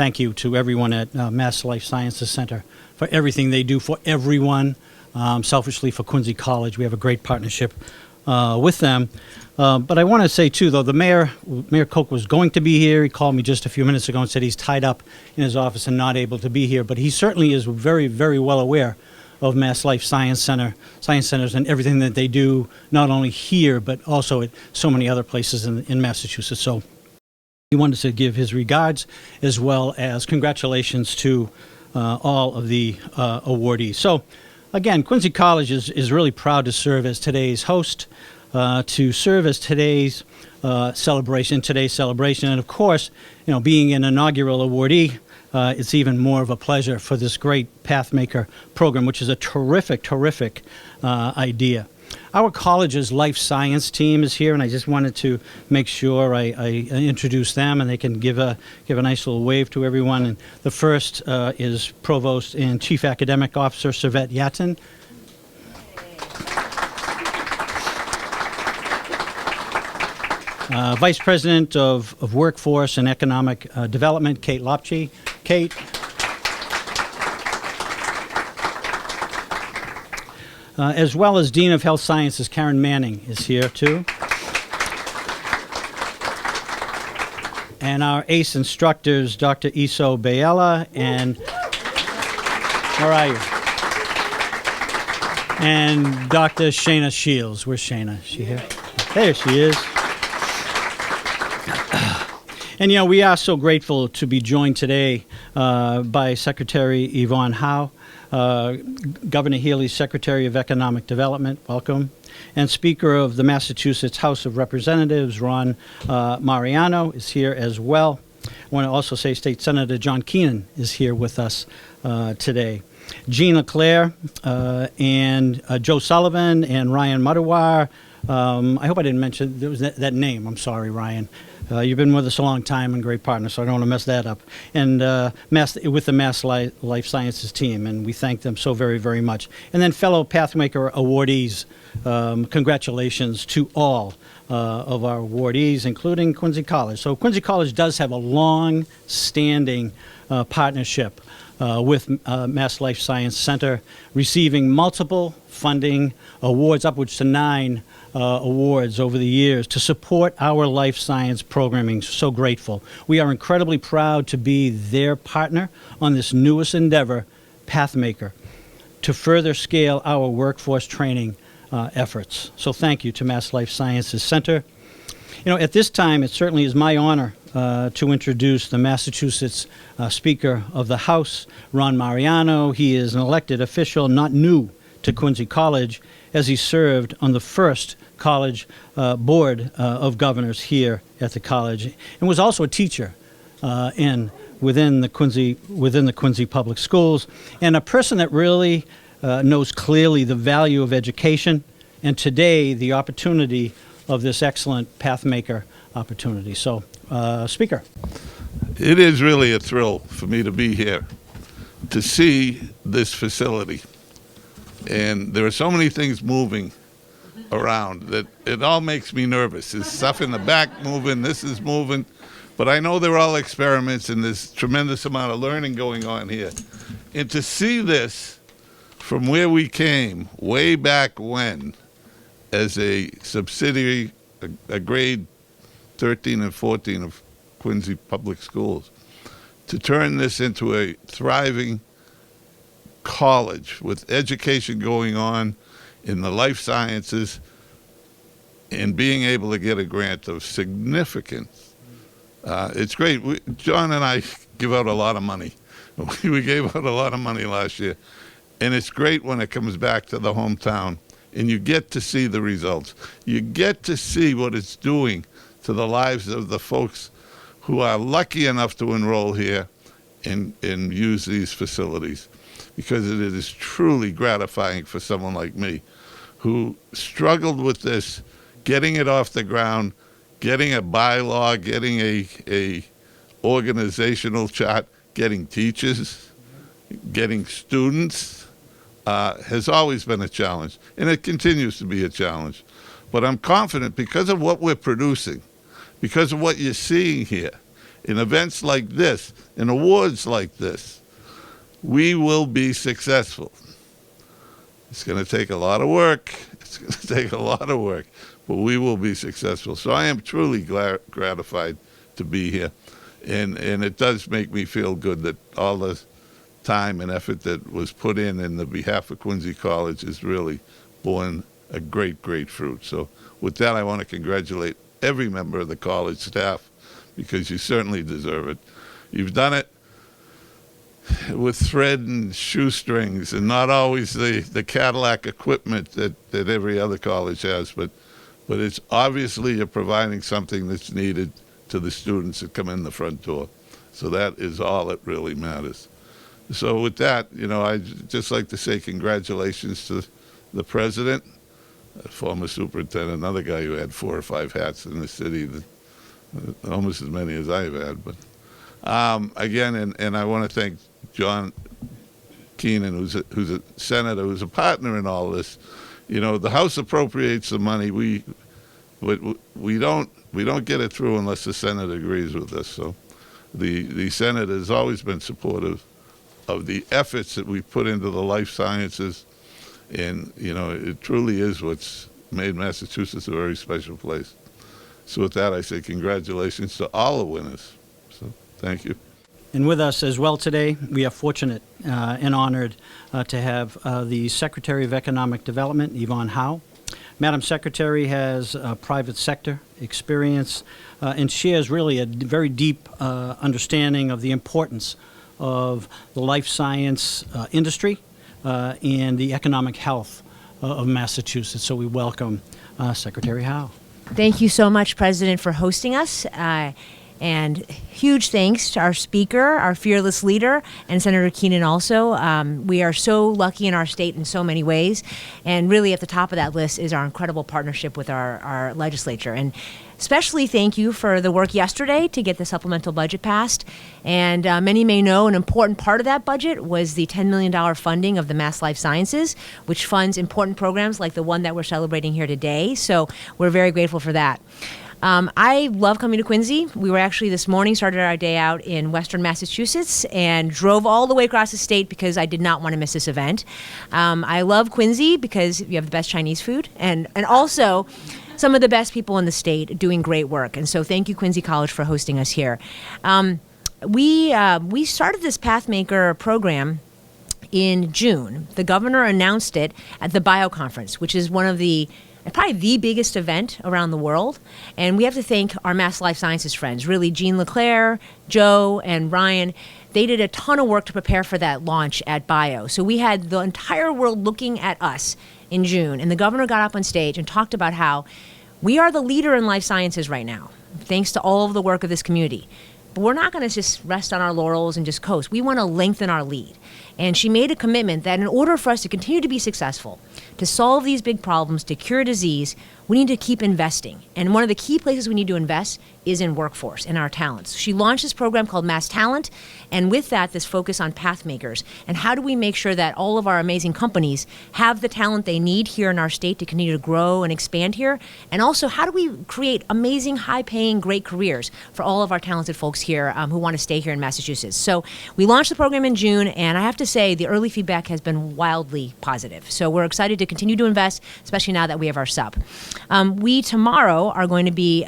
thank you to everyone at Mass Life Sciences Center for everything they do for everyone. Selfishly for Quincy College, we have a great partnership with them. But I want to say, too, though, Mayor Koch was going to be here. He called me just a few minutes ago and said he's tied up in his office and not able to be here. But he certainly is very, very well aware of Mass Life Science Centers and everything that they do, not only here, but also at so many other places in Massachusetts. So he wanted to give his regards as well as congratulations to all of the awardees. So, again, Quincy College is really proud to serve as today's host, to serve as today's celebration, and of course, being an inaugural awardee, it's even more of a pleasure for this great Pathmaker program, which is a terrific idea. Our college's life science team is here, and I just wanted to make sure I introduce them, and they can give a nice little wave to everyone. And the first is Provost and Chief Academic Officer Servet Yatin. Vice President of Workforce and Economic Development, Kate Lopchi. Kate. As well as Dean of Health Sciences, Karen Manning is here too. And our ACE instructors, Dr. Iso Bayela and, where are you? And Dr. Shana Shields. Where's Shana? Is she here? There she is. And, we are so grateful to be joined today by Secretary Yvonne Howe, Governor Healy's Secretary of Economic Development, welcome, and Speaker of the Massachusetts House of Representatives, Ron Mariano, is here as well. I want to also say State Senator John Keenan is here with us today. Jean LeClaire and Joe Sullivan and Ryan Madawar. I hope I didn't mention there was that name. I'm sorry, Ryan. You've been with us a long time and great partner, so I don't want to mess that up. And with the Mass Life Sciences team, and we thank them so very, very much. And then fellow Pathmaker awardees, congratulations to all of our awardees, including Quincy College. So Quincy College does have a long-standing partnership with Mass Life Science Center, receiving multiple funding awards, upwards to 9 awards over the years to support our life science programming. So grateful. We are incredibly proud to be their partner on this newest endeavor, Pathmaker, to further scale our workforce training efforts. So thank you to Mass Life Sciences Center. At this time, it certainly is my honor to introduce the Massachusetts Speaker of the House, Ron Mariano. He is an elected official, not new to Quincy College, as he served on the first college board of governors here at the college, and was also a teacher within the Quincy Public Schools, and a person that really knows clearly the value of education, and today the opportunity of this excellent Pathmaker opportunity. So, Speaker. It is really a thrill for me to be here, to see this facility. And there are so many things moving around that it all makes me nervous. There's stuff in the back moving, this is moving, but I know they're all experiments and there's tremendous amount of learning going on here. And to see this from where we came way back when as a subsidiary, a grade 13 and 14 of Quincy Public Schools, to turn this into a thriving college with education going on in the life sciences and being able to get a grant of significance. It's great. John and I give out a lot of money. We gave out a lot of money last year. And it's great when it comes back to the hometown and you get to see the results. You get to see what it's doing to the lives of the folks who are lucky enough to enroll here and use these facilities. Because it is truly gratifying for someone like me who struggled with this, getting it off the ground, getting a bylaw, getting a organizational chart, getting teachers, getting students, has always been a challenge. And it continues to be a challenge. But I'm confident because of what we're producing, because of what you're seeing here, in events like this, in awards like this, we will be successful. It's going to take a lot of work. It's going to take a lot of work, but we will be successful. So I am truly gratified to be here. And it does make me feel good that all the time and effort that was put in the behalf of Quincy College has really borne a great, great fruit. So with that, I want to congratulate every member of the college staff, because you certainly deserve it. You've done it with thread and shoestrings and not always the Cadillac equipment that every other college has, but it's obviously you're providing something that's needed to the students that come in the front door. So that is all that really matters. So with that, I'd just like to say congratulations to the president, former superintendent, another guy who had 4 or 5 hats in the city, almost as many as I've had. But again, and I want to thank John Keenan, who's a senator, who's a partner in all this. The House appropriates the money. We don't get it through unless the Senate agrees with us. So the Senate has always been supportive of the efforts that we put into the life sciences, and it truly is what's made Massachusetts a very special place. So with that, I say congratulations to all the winners. So thank you. And with us as well today, we are fortunate and honored to have the Secretary of Economic Development, Yvonne Howe. Madam Secretary has private sector experience and shares really a very deep understanding of the importance of the life science industry and the economic health of Massachusetts. So we welcome Secretary Howe. Thank you so much, President, for hosting us. And huge thanks to our speaker, our fearless leader, and Senator Keenan also. We are so lucky in our state in so many ways. And really at the top of that list is our incredible partnership with our legislature. And especially thank you for the work yesterday to get the supplemental budget passed. And many may know an important part of that budget was the $10 million funding of the Mass Life Sciences, which funds important programs like the one that we're celebrating here today. So we're very grateful for that. I love coming to Quincy. We were actually this morning, started our day out in Western Massachusetts and drove all the way across the state because I did not want to miss this event. I love Quincy because you have the best Chinese food and also some of the best people in the state doing great work. And so thank you, Quincy College, for hosting us here. We started this Pathmaker program in June. The governor announced it at the Bio Conference, which is one of probably the biggest event around the world. And we have to thank our Mass Life Sciences friends, really Jean Leclerc, Joe, and Ryan. They did a ton of work to prepare for that launch at Bio. So we had the entire world looking at us in June. And the governor got up on stage and talked about how we are the leader in life sciences right now, thanks to all of the work of this community. But we're not going to just rest on our laurels and just coast. We want to lengthen our lead. And she made a commitment that in order for us to continue to be successful, to solve these big problems, to cure disease, we need to keep investing. And one of the key places we need to invest is in workforce and our talents. She launched this program called Mass Talent, and with that, this focus on Pathmakers. And how do we make sure that all of our amazing companies have the talent they need here in our state to continue to grow and expand here? And also, how do we create amazing, high-paying, great careers for all of our talented folks here who want to stay here in Massachusetts? So we launched the program in June, and I have to say the early feedback has been wildly positive. So we're excited to continue to invest, especially now that we have our sub. We tomorrow are going to be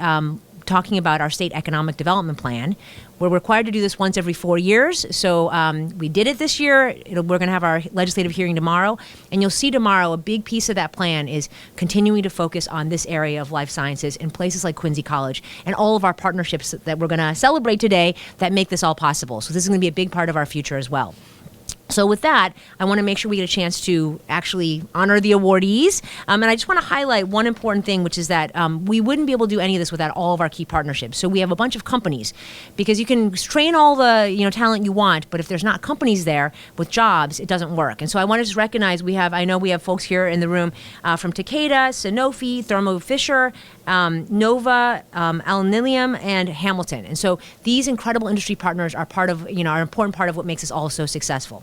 talking about our state economic development plan. We're required to do this once every 4 years. So we did it this year. We're going to have our legislative hearing tomorrow. And you'll see tomorrow a big piece of that plan is continuing to focus on this area of life sciences in places like Quincy College and all of our partnerships that we're going to celebrate today that make this all possible. So this is going to be a big part of our future as well. So with that, I want to make sure we get a chance to actually honor the awardees. And I just want to highlight one important thing, which is that we wouldn't be able to do any of this without all of our key partnerships. So we have a bunch of companies, because you can train all the talent you want, but if there's not companies there with jobs, it doesn't work. And so I want to just recognize I know we have folks here in the room from Takeda, Sanofi, Thermo Fisher, Nova, Alnylam, and Hamilton. And so these incredible industry partners are part of, are an important part of what makes us all so successful.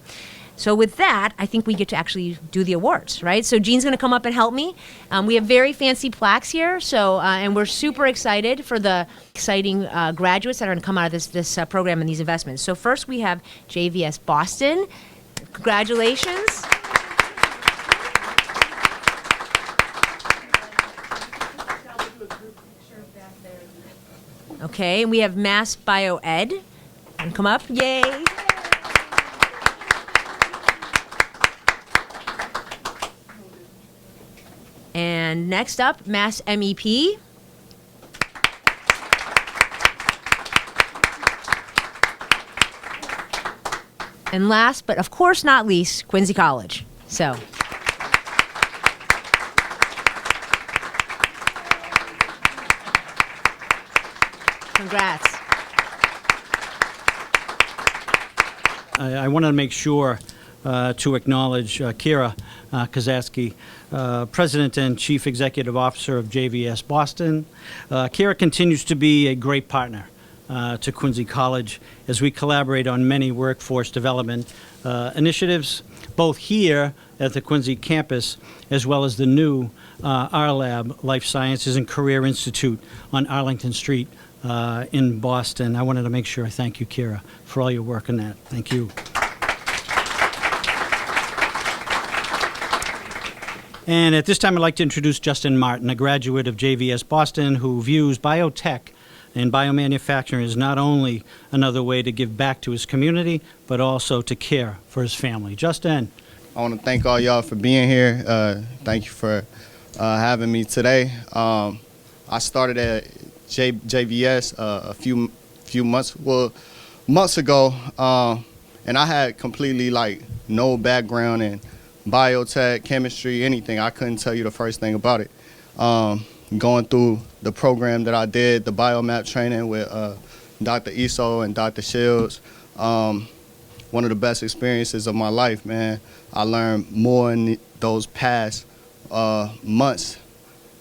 So with that, I think we get to actually do the awards, right? So Jean's going to come up and help me. We have very fancy plaques here, so and we're super excited for the exciting graduates that are going to come out of this program and these investments. So first we have JVS Boston. Congratulations. Okay, and we have Mass Bioed. And come up, yay. And next up, Mass MEP. And last, but of course not least, Quincy College. So. Congrats. I wanted to make sure to acknowledge Kira Kozatsky, President and Chief Executive Officer of JVS Boston. Kira continues to be a great partner to Quincy College as we collaborate on many workforce development initiatives, both here at the Quincy campus as well as the new R-Lab Life Sciences and Career Institute on Arlington Street in Boston. I wanted to make sure I thank you, Kira, for all your work on that. Thank you. And at this time, I'd like to introduce Justin Martin, a graduate of JVS Boston who views biotech and biomanufacturing as not only another way to give back to his community, but also to care for his family. Justin. I want to thank all y'all for being here. Thank you for having me today. I started at JVS a few months ago, and I had completely no background in biotech, chemistry, anything. I couldn't tell you the first thing about it. Going through the program that I did, the biomap training with Dr. Iso and Dr. Shields, one of the best experiences of my life, man. I learned more in those past months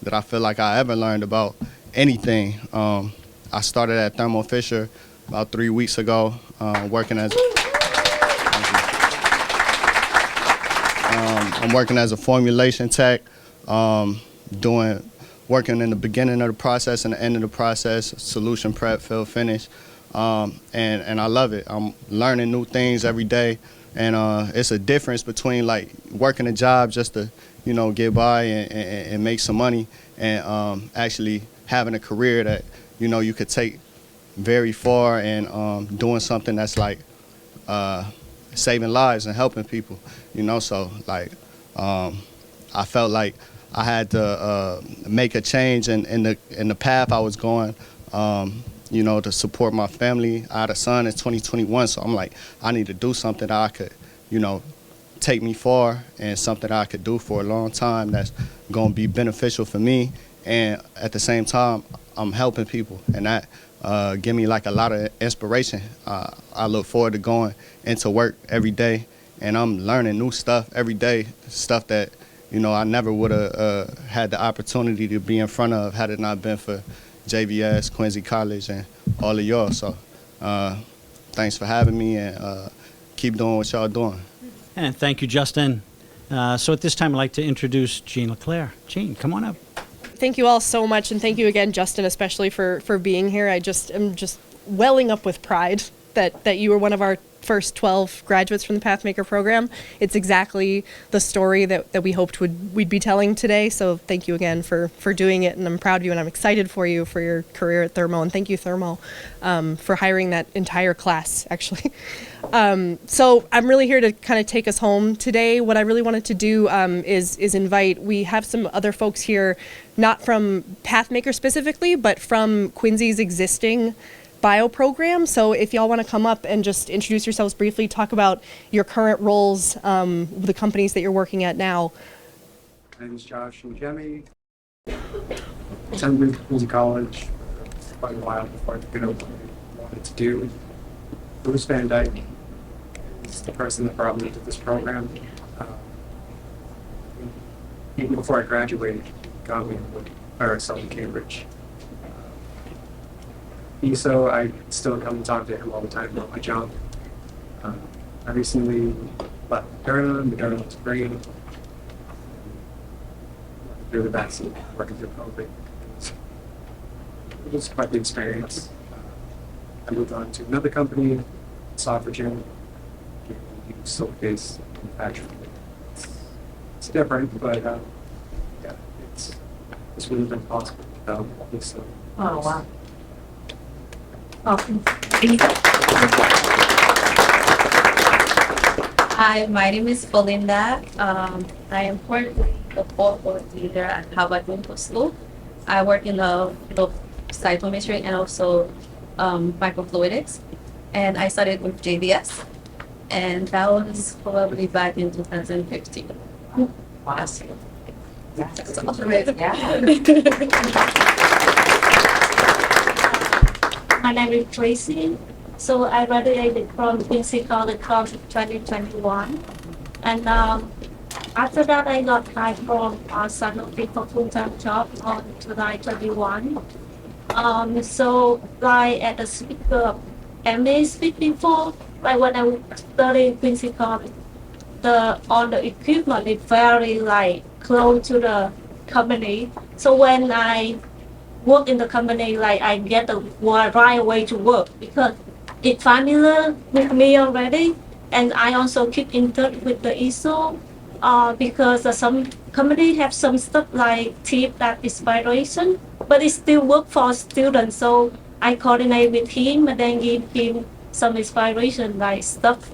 that I feel like I ever learned about anything. I started at Thermo Fisher about 3 weeks ago, working as I'm working as a formulation tech, working in the beginning of the process and the end of the process, solution prep, fill finish, and I love it. I'm learning new things every day, and it's a difference between working a job just to get by and make some money, and actually having a career that you could take very far, and doing something that's saving lives and helping people. So I felt like I had to make a change in the path I was going, to support my family. I had a son in 2021, so I'm like, I need to do something that I could, take me far, and something that I could do for a long time that's going to be beneficial for me, and at the same time, I'm helping people, and that give me a lot of inspiration. I look forward to going into work every day, and I'm learning new stuff every day, stuff that I never would have had the opportunity to be in front of had it not been for JVS, Quincy College, and all of y'all. So thanks for having me, and keep doing what y'all doing. And thank you, Justin. So at this time, I'd like to introduce Jean LeClaire. Jean, come on up. Thank you all so much, and thank you again, Justin, especially for being here. I am just welling up with pride that you were one of our first 12 graduates from the Pathmaker program. It's exactly the story that we hoped we'd be telling today. So thank you again for doing it, and I'm proud of you, and I'm excited for you for your career at Thermo, and thank you, Thermo, for hiring that entire class, actually. So I'm really here to kind of take us home today. What I really wanted to do is invite, we have some other folks here, not from Pathmaker specifically, but from Quincy's existing bio program. So if y'all want to come up and just introduce yourselves briefly, talk about your current roles, the companies that you're working at now. My name is Josh Njemi. Attended Quincy College for quite a while before I figured out what I wanted to do. Bruce Van Dyke is the person that brought me to this program. Even before I graduated, he got me in Cambridge. ESO, I still come and talk to him all the time about my job. I recently But Moderna was great. Through the vaccine, working through COVID. It was quite the experience. I moved on to another company, Sofragen, silk-based manufacturing. It's different, but yeah, it's really been possible without this. Oh, wow. Hi, my name is Belinda. I am currently the fourth leader at Harvard Medical School. I work in the field of cytometry and also microfluidics. And I studied with JBS. And that was probably back in 2015. Wow. That's all. My name is Tracy. So I graduated from Quincy College from 2021. And after that, I got hired from Sanofi for full-time job on July 21. So like at the speaker, MA speak before, like when I studied Quincy College, all the equipment is very like close to the company. So when I work in the company, like I get the right way to work because it's familiar with me already, and I also keep in touch with the ISO because some company have some stuff like tip that inspiration, but it still work for students. So I coordinate with him and then give him some inspiration like stuff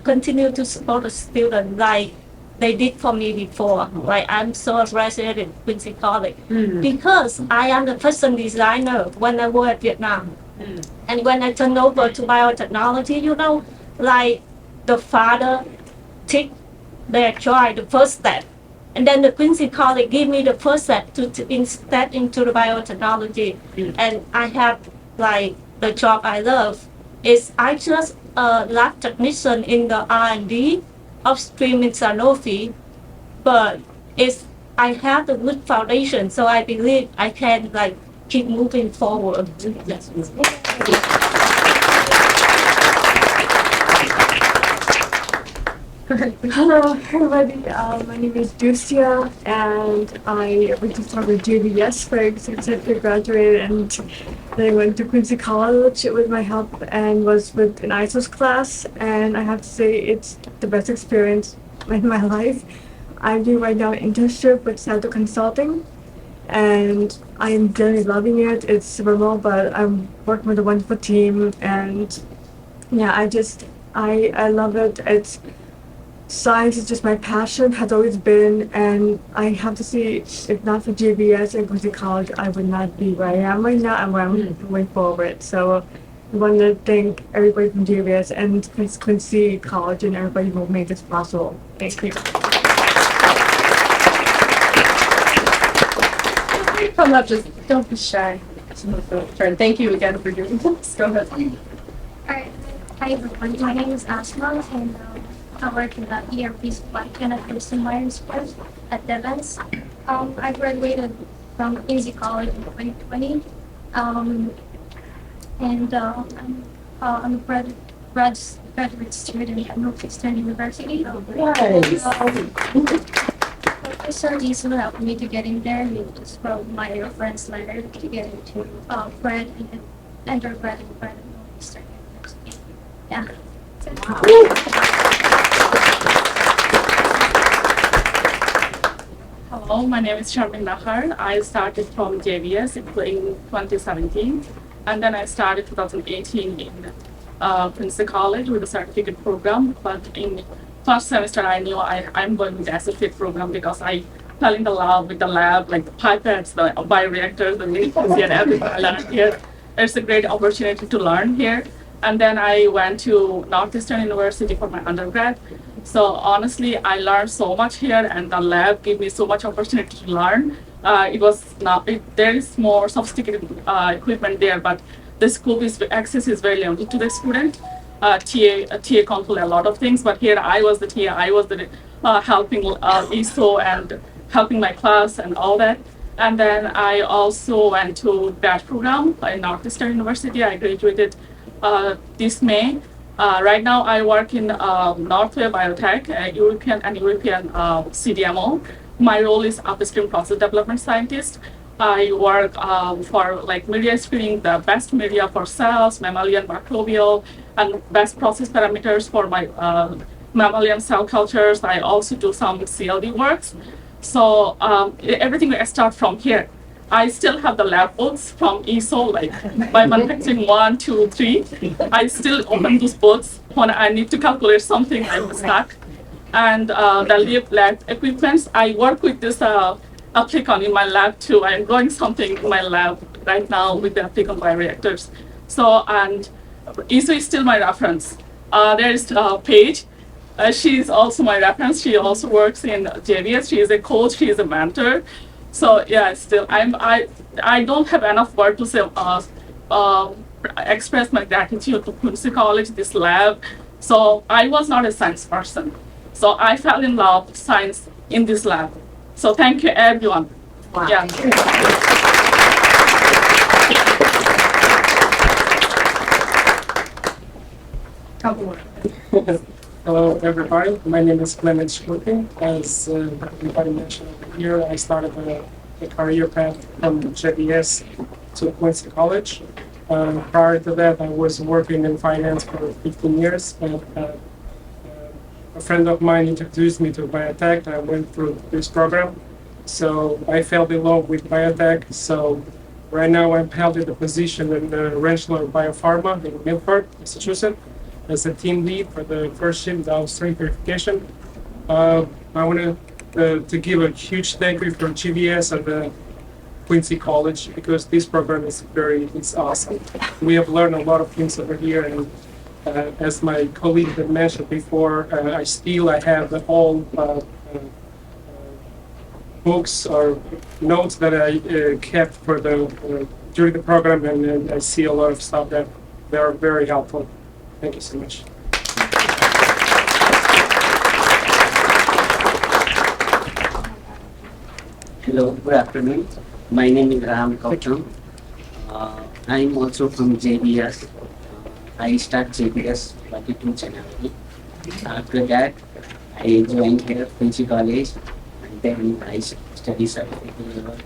continue to support the student like they did for me before. Like I'm so appreciated at Quincy College because I am the fashion designer when I was at Vietnam. And when I turned over to biotechnology, like the father took their child the first step. And then the Quincy College gave me the first step to step into the biotechnology. And I have like the job I love. I just a lab technician in the R&D upstream in Sanofi, but I have the good foundation, so I believe I can like keep moving forward. Hello, everybody. My name is Ducia, and I went to start with JBS very successfully graduated, and then I went to Quincy College with my help and was with an ISOS class, and I have to say it's the best experience in my life. I'm doing right now an internship with Sato Consulting, and I am generally loving it. It's remote, but I'm working with a wonderful team, and yeah, I love it. Science is just my passion, has always been, and I have to say, if not for JBS and Quincy College, I would not be where I am right now and where I'm going forward. So I want to thank everybody from JBS and Quincy College and everybody who made this possible. Thank you. Come up, just don't be shy. Turn. Thank you again for doing this. Go ahead. Alright, hi everyone. My name is Asma, and I work in the ERP supply chain at Wilson Myers Squibb at Devens. I graduated from Quincy College in 2020, and I'm a graduate student at Northeastern University. Professor Diesel helped me to get in there. He just wrote my reference letter to get into grad and undergrad and grad at Northeastern University. Yeah. Hello, my name is Sharmin Nahar. I started from JBS in 2017, and then I started 2018 in Quincy College with a certificate program. But in first semester, I knew I'm going with the associate program because I fell in love with the lab, like the pipettes, the bioreactors, the latency, and everything I learned here. It's a great opportunity to learn here. And then I went to Northeastern University for my undergrad. So honestly, I learned so much here, and the lab gave me so much opportunity to learn. There is more sophisticated equipment there, but the scope access is very limited to the student. TA control a lot of things, but here I was the TA. I was the helping ISO and helping my class and all that. And then I also went to grad program at Northeastern University. I graduated this May. Right now, I work in Northway Biotech, a European CDMO. My role is upstream process development scientist. I work for like media screening, the best media for cells, mammalian, microbial, and best process parameters for my mammalian cell cultures. I also do some CLD works. So everything I start from here. I still have the lab books from ESO, like by manufacturing 1, 2, 3. I still open those books when I need to calculate something I'm stuck. And the lab equipments, I work with this Applicon in my lab too. I'm growing something in my lab right now with the Applicon bioreactors. So, and ESO is still my reference. There is Paige. She's also my reference. She also works in JVS. She is a coach. She is a mentor. So yeah, still I don't have enough word to say express my gratitude to Quincy College, this lab. So I was not a science person. So I fell in love with science in this lab. So thank you everyone. Wow. Yeah. Hello, everybody. My name is Clement Schlucking. As everybody mentioned over here, I started a career path from JBS to Quincy College. Prior to that, I was working in finance for 15 years. But, a friend of mine introduced me to biotech. I went through this program. So I fell in love with biotech. So right now I'm held in the position in the Rentschler Biopharma in Milford, Massachusetts, as a team lead for the first shift downstream purification. I want to give a huge thank you from GVS and the Quincy College, because this program is it's awesome. We have learned a lot of things over here, and as my colleague had mentioned before, I have all books or notes that I kept for during the program, and I see a lot of stuff that they are very helpful. Thank you so much. Hello, good afternoon. My name is Ram Kautam. I'm also from JBS. I start JBS 22 January. After that, I joined here Quincy College, and then I study certificate level.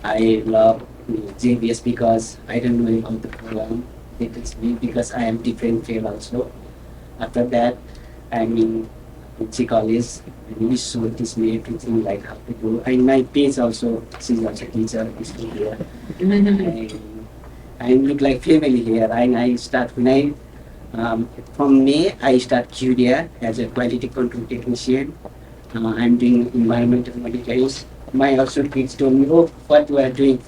I love JBS because I don't know about the program. It is me because I am different field also. After that, I'm in Quincy College, and we should teach me everything like how to do. And my page also, she's also teacher, is here. And I look like family here. And I start from May, I start QDR as a quality control technician. I'm doing environmental monitoring. My also kids told me, oh, what you are doing?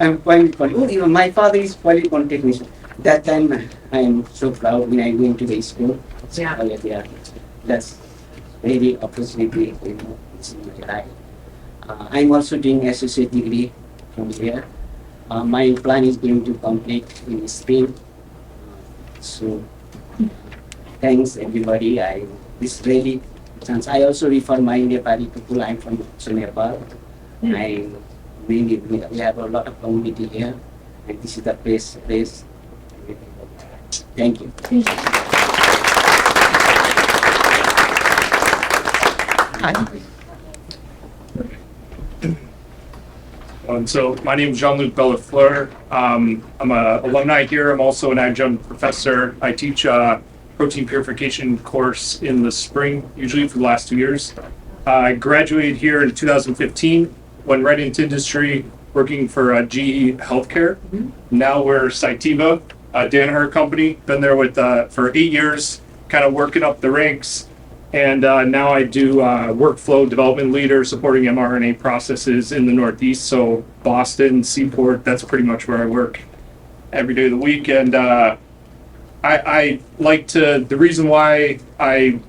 I'm quality control. Oh, my father is quality control technician. That time, I am so proud when I went to the school. Yeah. Yeah. That's very opportunity in my life. I'm also doing associate degree from here. My plan is going to complete in Spain. So thanks everybody. This really chance. I also refer my Nepali people. I'm from Nepal. We have a lot of community here, and this is the best place. Thank you. So my name is Jean-Luc Bellafleur. I'm an alumni here. I'm also an adjunct professor. I teach a protein purification course in the spring, usually for the last 2 years. I graduated here in 2015, went right into industry, working for GE Healthcare. Now we're Cytiva, a Danaher company. Been there for 8 years, kind of working up the ranks. And now I do workflow development leader supporting mRNA processes in the Northeast. So Boston, Seaport, that's pretty much where I work every day of the week. And I like to, the reason why I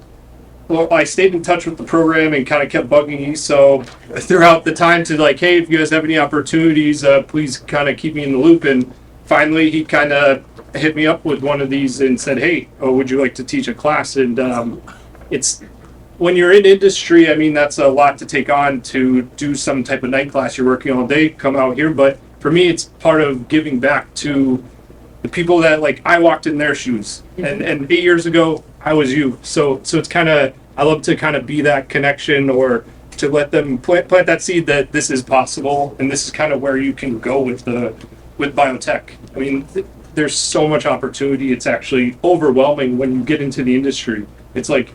stayed in touch with the program and kind of kept bugging you. So throughout the time to like, hey, if you guys have any opportunities, please kind of keep me in the loop. And finally, he kind of hit me up with one of these and said, hey, would you like to teach a class? And it's when you're in industry, I mean, that's a lot to take on to do some type of night class. You're working all day, come out here. But for me, it's part of giving back to the the people that like I walked in their shoes, and 8 years ago I was you. So it's kind of, I love to kind of be that connection, or to let them plant that seed that this is possible, and this is kind of where you can go with biotech. I mean, there's so much opportunity. It's actually overwhelming when you get into the industry. It's like,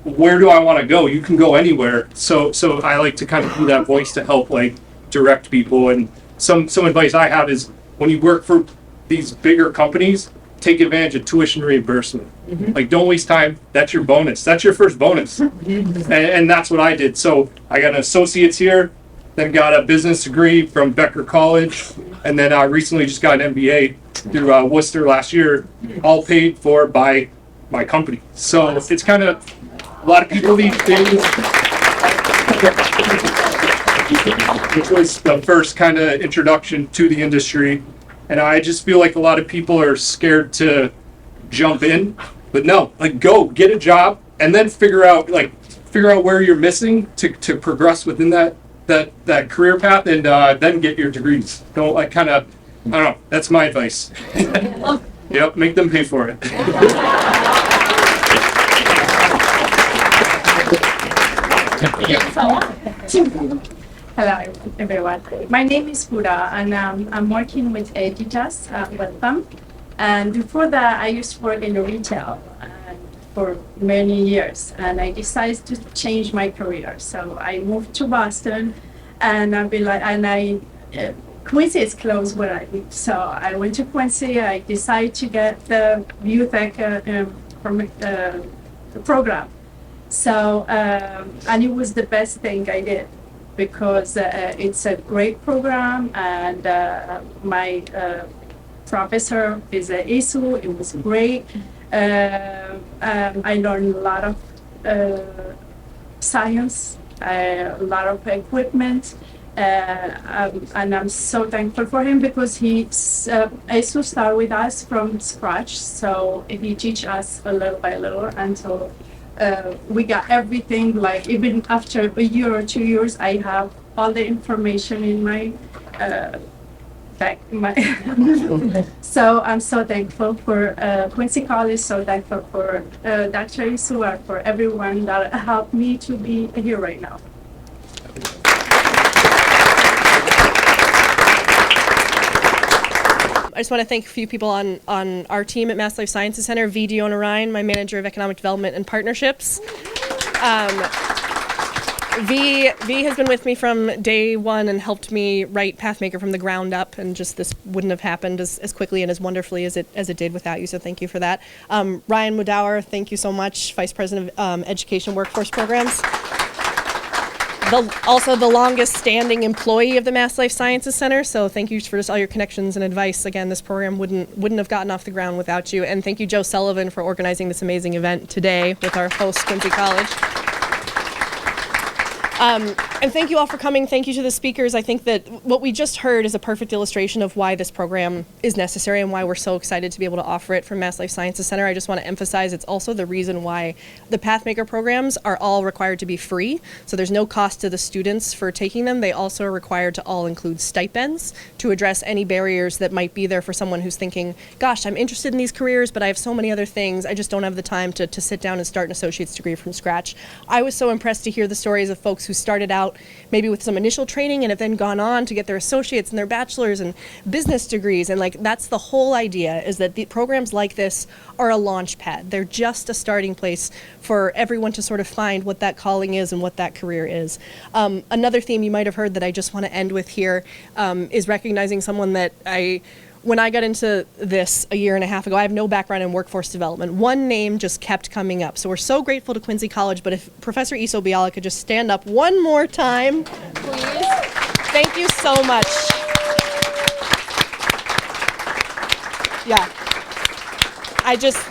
where do I want to go? You can go anywhere. So I like to kind of be that voice to help like direct people. And some advice I have is, when you work for these bigger companies, take advantage of tuition reimbursement. Like, don't waste time. That's your bonus. That's your first bonus. And that's what I did. So I got an associate's here, then got a business degree from Becker College, and then I recently just got an MBA through Worcester last year, all paid for by my company. So it's kind of, a lot of people these days, which was the first kind of introduction to the industry. And I just feel like a lot of people are scared to jump in, but no, like, go get a job and then figure out where you're missing to progress within that career path, and then get your degrees. Don't like kind of, I don't know, that's my advice. Yep, make them pay for it. Hello, everyone. My name is Buddha, and I'm working with Editas Welcome. And before that, I used to work in retail for many years, and I decided to change my career. So I moved to Boston, and Quincy is close where I live. So I went to Quincy. I decided to get the biotech program. So, and it was the best thing I did, because it's a great program, and my professor is Isu. It was great. I learned a lot of science, a lot of equipment, and I'm so thankful for him, because Isu started with us from scratch. So he teach us a little by little until we got everything. Like, even after a year or 2 years, I have all the information in my so I'm so thankful for Quincy College, so thankful for Dr. Isu, for everyone that helped me to be here right now. I just want to thank a few people on our team at Mass Life Sciences Center. V. Diona Ryan, my manager of economic development and partnerships. V has been with me from day one and helped me write Pathmaker from the ground up, and just this wouldn't have happened as quickly and as wonderfully as it did without you, so thank you for that. Ryan Mudauer, thank you so much, Vice President of Education Workforce Programs. Also the longest standing employee of the Mass Life Sciences Center, so thank you for just all your connections and advice. Again, this program wouldn't have gotten off the ground without you, and thank you, Joe Sullivan, for organizing this amazing event today with our host, Quincy College. And thank you all for coming. Thank you to the speakers. I think that what we just heard is a perfect illustration of why this program is necessary and why we're so excited to be able to offer it from Mass Life Sciences Center. I just want to emphasize it's also the reason why the Pathmaker programs are all required to be free. So there's no cost to the students for taking them. They also are required to all include stipends to address any barriers that might be there for someone who's thinking, gosh, I'm interested in these careers, but I have so many other things. I just don't have the time to sit down and start an associate's degree from scratch. I was so impressed to hear the stories of folks who started out maybe with some initial training and have then gone on to get their associates and their bachelor's and business degrees. And like, that's the whole idea, is that the programs like this are a launch pad. They're just a starting place for everyone to sort of find what that calling is and what that career is. Another theme you might have heard that I just want to end with here is recognizing someone that when I got into this a year and a half ago, I have no background in workforce development. One name just kept coming up. So we're so grateful to Quincy College, but if Professor Iso Biala could just stand up one more time, please. Thank you so much. Yeah.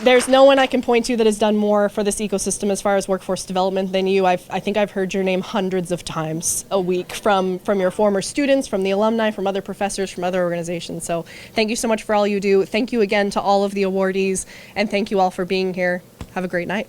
There's no one I can point to that has done more for this ecosystem as far as workforce development than you. I think I've heard your name hundreds of times a week from your former students, from the alumni, from other professors, from other organizations. So thank you so much for all you do. Thank you again to all of the awardees, and thank you all for being here. Have a great night.